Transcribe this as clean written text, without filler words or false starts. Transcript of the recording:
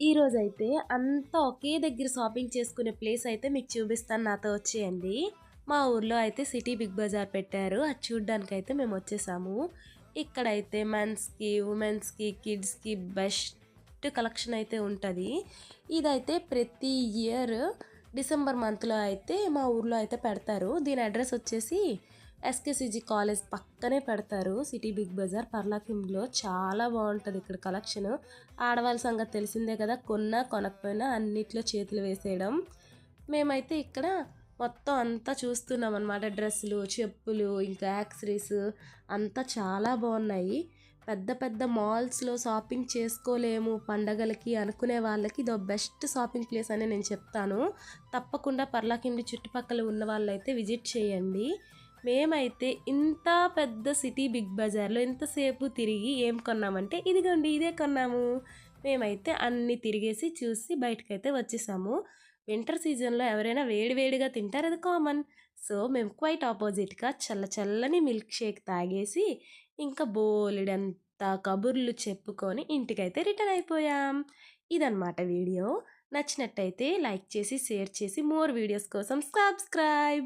ఈరోజైతే అంతా ఒకే దగ్గర షాపింగ్ చేసుకునే ప్లేస్ అయితే మీకు చూపిస్తాను. నాతో వచ్చేయండి. మా ఊర్లో అయితే సిటీ బిగ్ బజార్ పెట్టారు. అది చూడ్డానికైతే మేము వచ్చేసాము. ఇక్కడైతే మెన్స్‌కి, ఉమెన్స్‌కి, కిడ్స్‌కి బెస్ట్ కలెక్షన్ అయితే ఉంటది. ఇదైతే ప్రతి ఇయర్ డిసెంబర్ మంత్‌లో అయితే మా ఊర్లో అయితే పెడతారు. దీని అడ్రస్ వచ్చేసి ఎస్‌కేసీజీ కాలేజ్ పక్కనే పెడతారు. సిటీ బిగ్ బజార్ పర్లాకింగ్‌లో చాలా బావుంటది ఇక్కడ కలెక్షను. ఆడవాళ్ళ సంగతి తెలిసిందే కదా! కొన్నా, కొనకపోయినా అన్నిట్లో చేతులు వేసేయడం. మేమైతే ఇక్కడ మొత్తం అంతా చూస్తున్నామనమాట. డ్రెస్సులు, చెప్పులు, ఇంకా యాక్సెసరీస్ అంతా చాలా బావున్నాయి. పెద్ద పెద్ద మాల్స్‌లో షాపింగ్ చేసుకోలేము పండగలకి అనుకునే వాళ్ళకి ఇదో బెస్ట్ షాపింగ్ ప్లేస్ అని నేను చెప్తాను. తప్పకుండా పర్లాకిండి చుట్టుపక్కల ఉన్న వాళ్ళైతే విజిట్ చేయండి. మేమైతే ఇంత పెద్ద సిటీ బిగ్ బజార్‌లో ఇంతసేపు తిరిగి ఏం కొన్నామంటే ఇదిగోండి ఇదే కొన్నాము. మేమైతే అన్నీ తిరిగేసి చూసి బయటకైతే వచ్చేసాము. వింటర్ సీజన్‌లో ఎవరైనా వేడి వేడిగా తింటారు అది కామన్. సో, మేము క్వైట్ ఆపోజిట్‌గా చల్ల చల్లని మిల్క్ షేక్ తాగేసి ఇంకా బోలెడంత కబుర్లు చెప్పుకొని ఇంటికైతే రిటర్న్ అయిపోయాం. ఇదనమాట వీడియో. నచ్చినట్టయితే లైక్ చేసి, షేర్ చేసి మోర్ వీడియోస్ కోసం సబ్స్క్రైబ్.